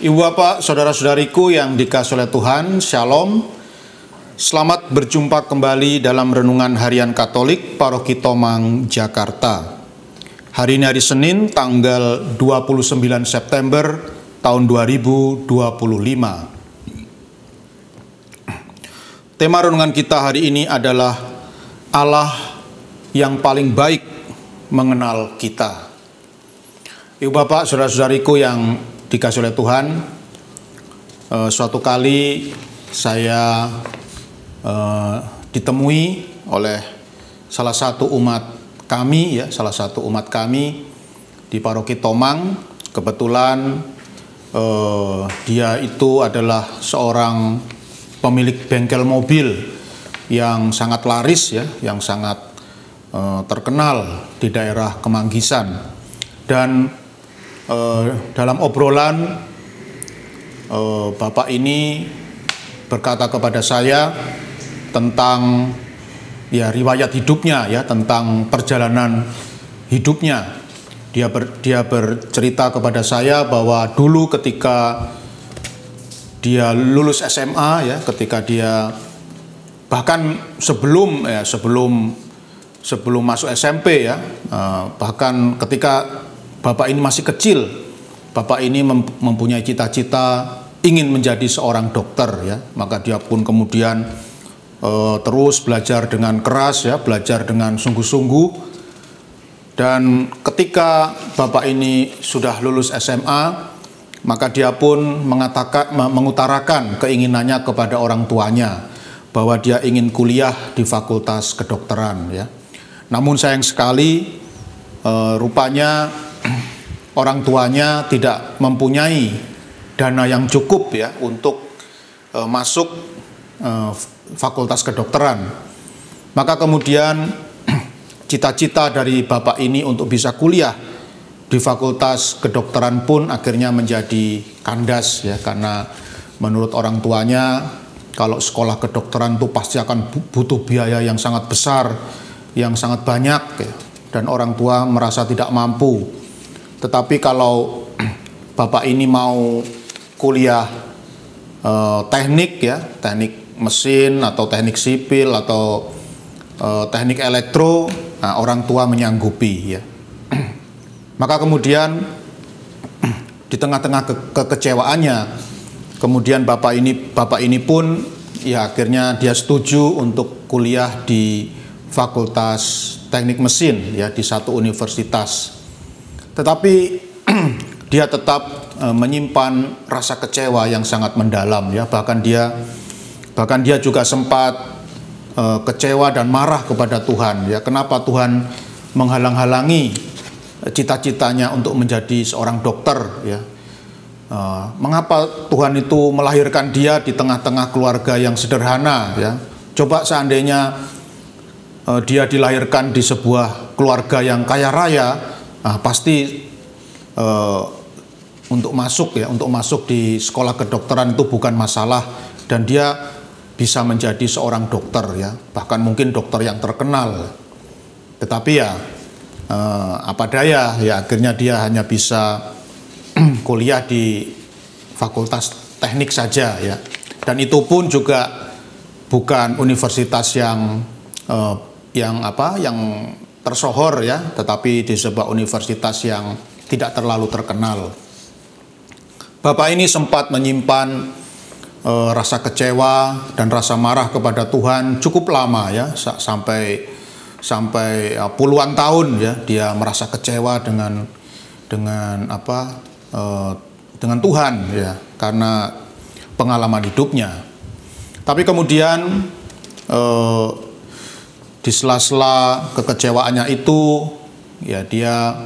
Ibu Bapak, saudara-saudariku yang dikasihi oleh Tuhan, Shalom. Selamat berjumpa kembali dalam Renungan Harian Katolik Paroki Tomang, Jakarta. Hari ini hari Senin, tanggal 29 September tahun 2025. Tema renungan kita hari ini adalah Allah yang paling baik mengenal kita. Ibu Bapak, saudara-saudariku yang dikasihi oleh Tuhan, suatu kali saya ditemui oleh salah satu umat kami di Paroki Tomang. Kebetulan dia itu adalah seorang pemilik bengkel mobil yang sangat laris yang sangat terkenal di daerah Kemanggisan. Dan dalam obrolan Bapak ini berkata kepada saya tentang riwayat hidupnya, tentang perjalanan hidupnya. Dia bercerita kepada saya bahwa dulu ketika dia lulus SMA, ketika dia bahkan sebelum masuk SMP, bahkan ketika Bapak ini masih kecil, Bapak ini mempunyai cita-cita ingin menjadi seorang dokter, maka dia pun kemudian terus belajar dengan keras, belajar dengan sungguh-sungguh. Dan ketika Bapak ini sudah lulus SMA, maka dia pun mengutarakan keinginannya kepada orang tuanya bahwa dia ingin kuliah di Fakultas Kedokteran, Namun sayang sekali rupanya orang tuanya tidak mempunyai dana yang cukup untuk masuk Fakultas Kedokteran. Maka kemudian cita-cita dari Bapak ini untuk bisa kuliah di Fakultas Kedokteran pun akhirnya menjadi kandas, karena menurut orang tuanya kalau sekolah kedokteran itu pasti akan butuh biaya yang sangat besar, yang sangat banyak, dan orang tua merasa tidak mampu. Tetapi kalau Bapak ini mau kuliah teknik, teknik mesin atau teknik sipil atau teknik elektro, orang tua menyanggupi, Maka kemudian di tengah-tengah kekecewaannya, kemudian Bapak ini pun akhirnya dia setuju untuk kuliah di Fakultas Teknik Mesin, di satu universitas. Tetapi dia tetap menyimpan rasa kecewa yang sangat mendalam, Bahkan dia juga sempat kecewa dan marah kepada Tuhan, Kenapa Tuhan menghalang-halangi cita-citanya untuk menjadi seorang dokter, Mengapa Tuhan itu melahirkan dia di tengah-tengah keluarga yang sederhana, Coba seandainya dia dilahirkan di sebuah keluarga yang kaya raya, pasti untuk masuk di sekolah kedokteran itu bukan masalah, dan dia bisa menjadi seorang dokter, bahkan mungkin dokter yang terkenal. Tetapi apa daya, akhirnya dia hanya bisa kuliah di Fakultas Teknik saja, dan itu pun juga bukan universitas yang tersohor, tetapi di sebuah universitas yang tidak terlalu terkenal. Bapak ini sempat menyimpan rasa kecewa dan rasa marah kepada Tuhan cukup lama, sampai puluhan tahun, dia merasa kecewa dengan Tuhan, karena pengalaman hidupnya. Tapi kemudian di sela-sela kekecewaannya itu, dia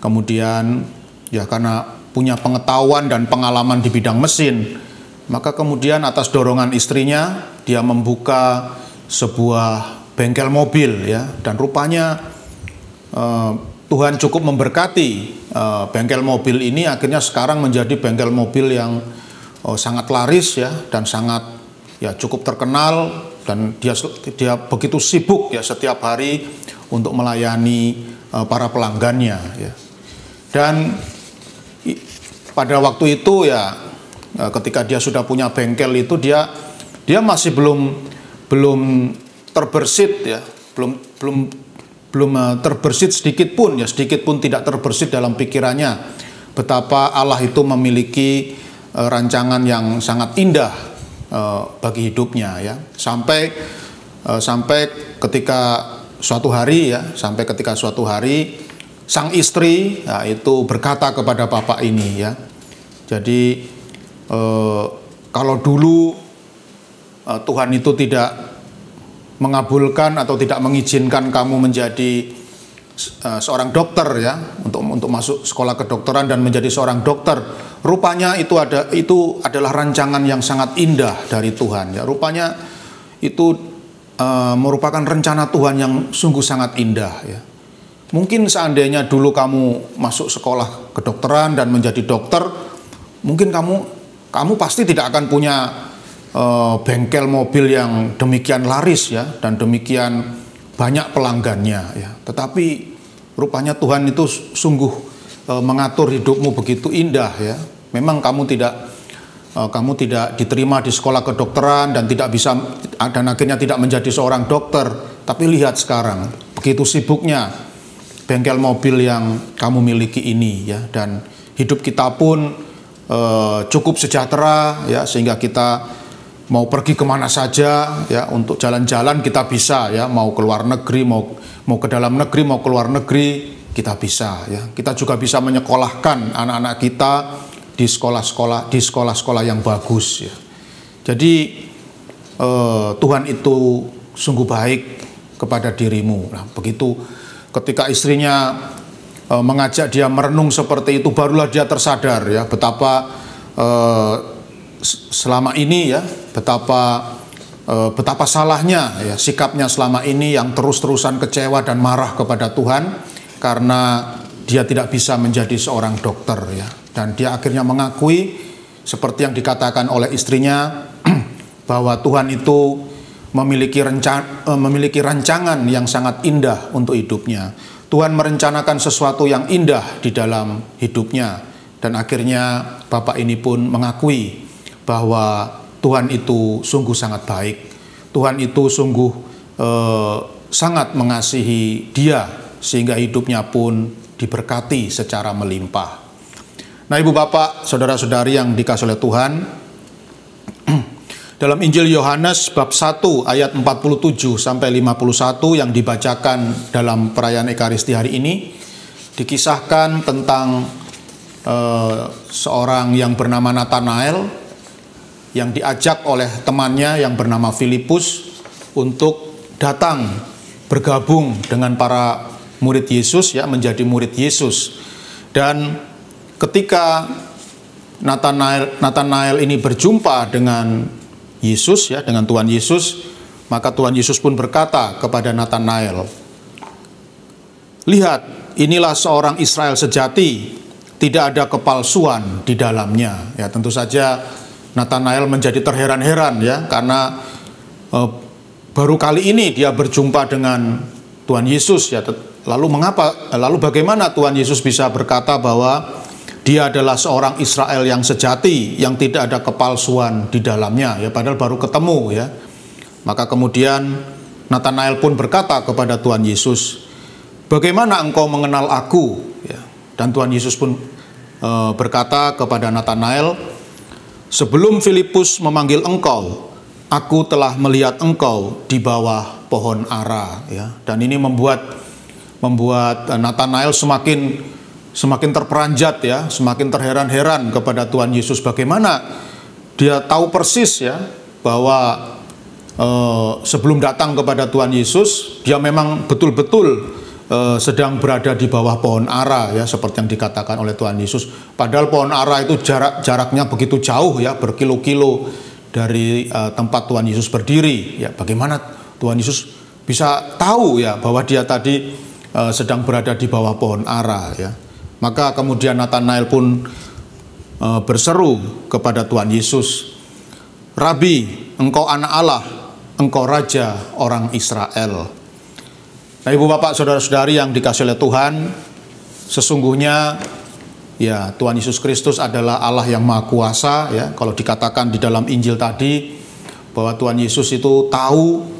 kemudian karena punya pengetahuan dan pengalaman di bidang mesin, maka kemudian atas dorongan istrinya dia membuka sebuah bengkel mobil, dan rupanya Tuhan cukup memberkati bengkel mobil ini. Akhirnya sekarang menjadi bengkel mobil yang sangat laris, dan sangat cukup terkenal. Dan dia begitu sibuk setiap hari untuk melayani para pelanggannya, Dan pada waktu itu ya ketika dia sudah punya bengkel itu dia masih belum terbersit ya, belum terbersit sedikit pun tidak terbersit dalam pikirannya betapa Allah itu memiliki rancangan yang sangat indah bagi hidupnya ya, sampai ketika suatu hari sang istri ya, itu berkata kepada bapak ini ya, jadi kalau dulu Tuhan itu tidak mengabulkan atau tidak mengizinkan kamu menjadi seorang dokter ya, untuk masuk sekolah kedokteran dan menjadi seorang dokter, rupanya itu adalah rancangan yang sangat indah dari Tuhan ya, rupanya itu merupakan rencana Tuhan yang sungguh sangat indah ya. Mungkin seandainya dulu kamu masuk sekolah kedokteran dan menjadi dokter, mungkin kamu pasti tidak akan punya bengkel mobil yang demikian laris ya, dan demikian banyak pelanggannya ya. Tetapi rupanya Tuhan itu sungguh mengatur hidupmu begitu indah ya. Memang kamu tidak diterima di sekolah kedokteran dan akhirnya tidak menjadi seorang dokter. Tapi lihat sekarang, begitu sibuknya bengkel mobil yang kamu miliki ini ya, dan hidup kita pun cukup sejahtera ya, sehingga kita mau pergi kemana saja ya, untuk jalan-jalan kita bisa ya, mau ke luar negeri, mau ke dalam negeri, mau ke luar negeri kita bisa ya. Kita juga bisa menyekolahkan anak-anak kita di sekolah-sekolah yang bagus ya. Jadi Tuhan itu sungguh baik kepada dirimu. Nah, begitu ketika istrinya mengajak dia merenung seperti itu, barulah dia tersadar ya, betapa selama ini ya, betapa salahnya ya sikapnya selama ini, yang terus-terusan kecewa dan marah kepada Tuhan karena dia tidak bisa menjadi seorang dokter ya. Dan dia akhirnya mengakui seperti yang dikatakan oleh istrinya bahwa Tuhan itu memiliki rancangan yang sangat indah untuk hidupnya. Tuhan merencanakan sesuatu yang indah di dalam hidupnya, dan akhirnya bapak ini pun mengakui bahwa Tuhan itu sungguh sangat baik. Tuhan itu sungguh sangat mengasihi dia, sehingga hidupnya pun diberkati secara melimpah. Nah, ibu bapak, saudara-saudari yang dikasihi oleh Tuhan, dalam Injil Yohanes bab 1 ayat 47 sampai 51 yang dibacakan dalam perayaan Ekaristi hari ini, dikisahkan tentang seorang yang bernama Nathanael yang diajak oleh temannya yang bernama Filipus untuk datang bergabung dengan para murid Yesus ya, menjadi murid Yesus. Dan ketika Nathanael ini berjumpa dengan Yesus ya, dengan Tuhan Yesus, maka Tuhan Yesus pun berkata kepada Nathanael, "Lihat, inilah seorang Israel sejati, tidak ada kepalsuan di dalamnya." Ya, tentu saja Nathanael menjadi terheran-heran ya, karena baru kali ini dia berjumpa dengan Tuhan Yesus ya. Lalu bagaimana Tuhan Yesus bisa berkata bahwa dia adalah seorang Israel yang sejati, yang tidak ada kepalsuan di dalamnya ya, padahal baru ketemu ya. Maka kemudian Nathanael pun berkata kepada Tuhan Yesus, "Bagaimana engkau mengenal aku?" Ya. Dan Tuhan Yesus pun berkata kepada Nathanael, "Sebelum Filipus memanggil engkau, aku telah melihat engkau di bawah pohon ara." Ya. Dan ini membuat Nathanael semakin terperanjat ya, semakin terheran-heran kepada Tuhan Yesus. Bagaimana dia tahu persis ya bahwa sebelum datang kepada Tuhan Yesus, dia memang betul-betul sedang berada di bawah pohon ara ya, seperti yang dikatakan oleh Tuhan Yesus. Padahal pohon ara itu jaraknya begitu jauh ya, berkilo-kilo dari tempat Tuhan Yesus berdiri ya. Bagaimana Tuhan Yesus bisa tahu ya bahwa dia tadi sedang berada di bawah pohon ara ya. Maka kemudian Nathanael pun berseru kepada Tuhan Yesus, "Rabi, engkau anak Allah, engkau raja orang Israel." Nah, ibu bapak, saudara-saudari yang dikasihi oleh Tuhan, sesungguhnya ya Tuhan Yesus Kristus adalah Allah yang Maha Kuasa, ya. Kalau dikatakan di dalam Injil tadi bahwa Tuhan Yesus itu tahu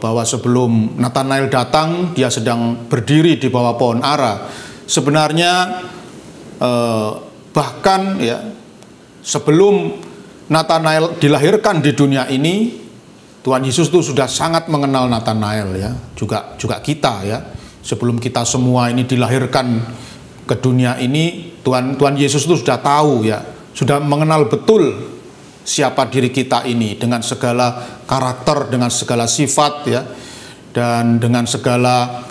bahwa sebelum Nathanael datang dia sedang berdiri di bawah pohon ara. Sebenarnya bahkan ya sebelum Nathanael dilahirkan di dunia ini, Tuhan Yesus itu sudah sangat mengenal Nathanael, ya, juga kita, ya. Sebelum kita semua ini dilahirkan ke dunia ini, Tuhan Yesus itu sudah tahu, ya, sudah mengenal betul siapa diri kita ini dengan segala karakter, dengan segala sifat, ya, dan dengan segala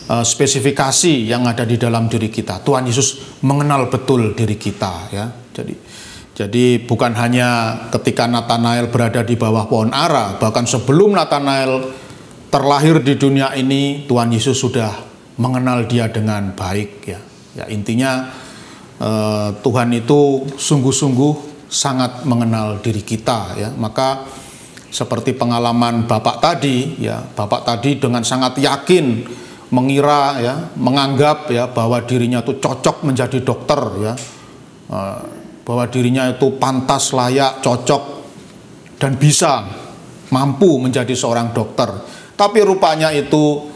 spesifikasi yang ada di dalam diri kita. Tuhan Yesus mengenal betul diri kita, ya. Jadi bukan hanya ketika Nathanael berada di bawah pohon ara, bahkan sebelum Nathanael terlahir di dunia ini, Tuhan Yesus sudah mengenal dia dengan baik, ya. Ya, intinya Tuhan itu sungguh-sungguh sangat mengenal diri kita, ya. Maka seperti pengalaman Bapak tadi, ya, Bapak tadi dengan sangat yakin mengira, ya, menganggap, ya, bahwa dirinya itu cocok menjadi dokter, ya. Bahwa dirinya itu pantas, layak, cocok, dan bisa, mampu menjadi seorang dokter. Tapi rupanya itu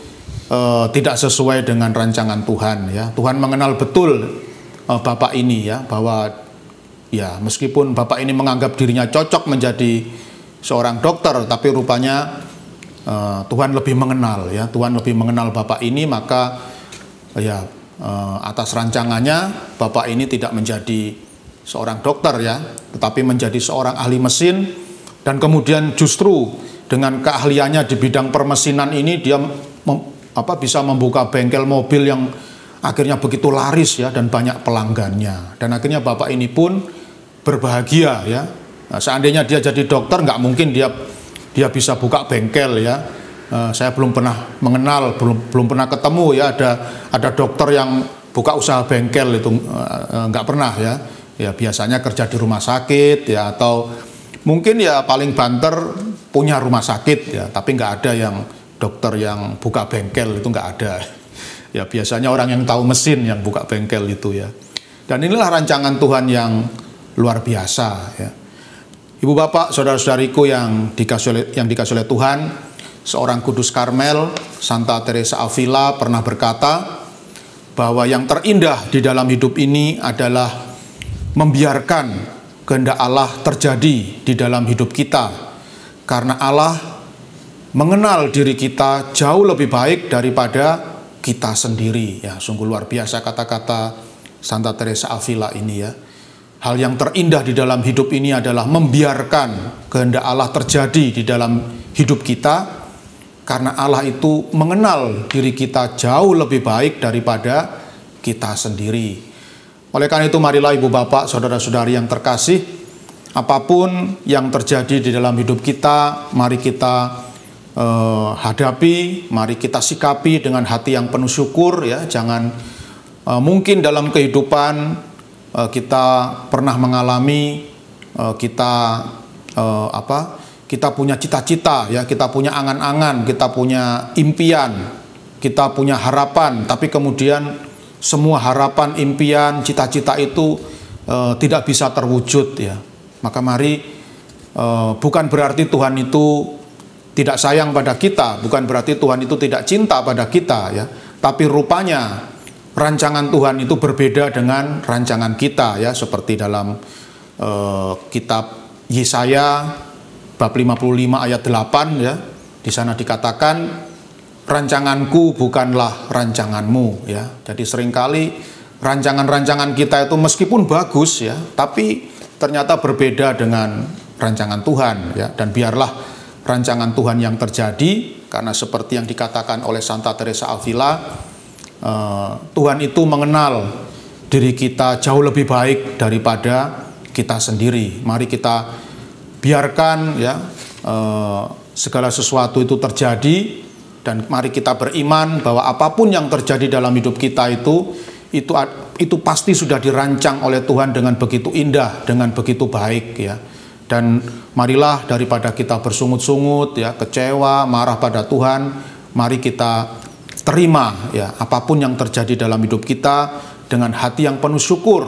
tidak sesuai dengan rancangan Tuhan, ya. Tuhan mengenal betul Bapak ini, ya, bahwa ya meskipun Bapak ini menganggap dirinya cocok menjadi seorang dokter, tapi rupanya Tuhan lebih mengenal, ya. Tuhan lebih mengenal Bapak ini, maka ya atas rancangannya Bapak ini tidak menjadi seorang dokter, ya, tetapi menjadi seorang ahli mesin, dan kemudian justru dengan keahliannya di bidang permesinan ini dia bisa membuka bengkel mobil yang akhirnya begitu laris, ya, dan banyak pelanggannya. Dan akhirnya Bapak ini pun berbahagia, ya. Nah, seandainya dia jadi dokter, nggak mungkin dia bisa buka bengkel, ya. Saya belum pernah mengenal, belum pernah ketemu, ya, ada dokter yang buka usaha bengkel itu, nggak pernah, ya. Ya biasanya kerja di rumah sakit, ya, atau mungkin ya paling banter punya rumah sakit, ya, tapi nggak ada yang dokter yang buka bengkel, itu nggak ada. Ya biasanya orang yang tahu mesin yang buka bengkel itu, ya. Dan inilah rancangan Tuhan yang luar biasa, ya. Ibu bapak, saudara-saudariku yang dikasih oleh Tuhan, seorang kudus Karmel, Santa Teresa Avila pernah berkata bahwa yang terindah di dalam hidup ini adalah membiarkan kehendak Allah terjadi di dalam hidup kita, karena Allah mengenal diri kita jauh lebih baik daripada kita sendiri, ya. Sungguh luar biasa kata-kata Santa Teresa Avila ini, ya. Hal yang terindah di dalam hidup ini adalah membiarkan kehendak Allah terjadi di dalam hidup kita, karena Allah itu mengenal diri kita jauh lebih baik daripada kita sendiri. Oleh karena itu, marilah ibu bapak, saudara-saudari yang terkasih, apapun yang terjadi di dalam hidup kita, mari kita hadapi, mari kita sikapi dengan hati yang penuh syukur, ya. Jangan mungkin dalam kehidupan kita pernah mengalami kita punya cita-cita, ya, kita punya angan-angan, kita punya impian, kita punya harapan, tapi kemudian semua harapan, impian, cita-cita itu tidak bisa terwujud, ya. Maka mari, bukan berarti Tuhan itu tidak sayang pada kita, bukan berarti Tuhan itu tidak cinta pada kita, ya. Tapi rupanya rancangan Tuhan itu berbeda dengan rancangan kita, ya. Seperti dalam kitab Yesaya bab 55 ayat 8, ya. Di sana dikatakan, rancanganku bukanlah rancanganmu, ya. Jadi seringkali rancangan-rancangan kita itu meskipun bagus, ya, tapi ternyata berbeda dengan rancangan Tuhan, ya. Dan biarlah rancangan Tuhan yang terjadi, karena seperti yang dikatakan oleh Santa Teresa Avila, Tuhan itu mengenal diri kita jauh lebih baik daripada kita sendiri. Mari kita biarkan, ya, segala sesuatu itu terjadi. Dan mari kita beriman bahwa apapun yang terjadi dalam hidup kita itu pasti sudah dirancang oleh Tuhan dengan begitu indah, dengan begitu baik, ya. Dan marilah daripada kita bersungut-sungut, ya, kecewa, marah pada Tuhan, mari kita terima, ya, apapun yang terjadi dalam hidup kita, dengan hati yang penuh syukur,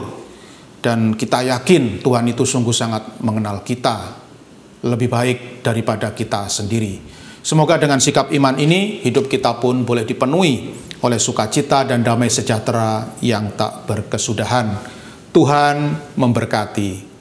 dan kita yakin Tuhan itu sungguh sangat mengenal kita lebih baik daripada kita sendiri. Semoga dengan sikap iman ini, hidup kita pun boleh dipenuhi oleh sukacita dan damai sejahtera yang tak berkesudahan. Tuhan memberkati.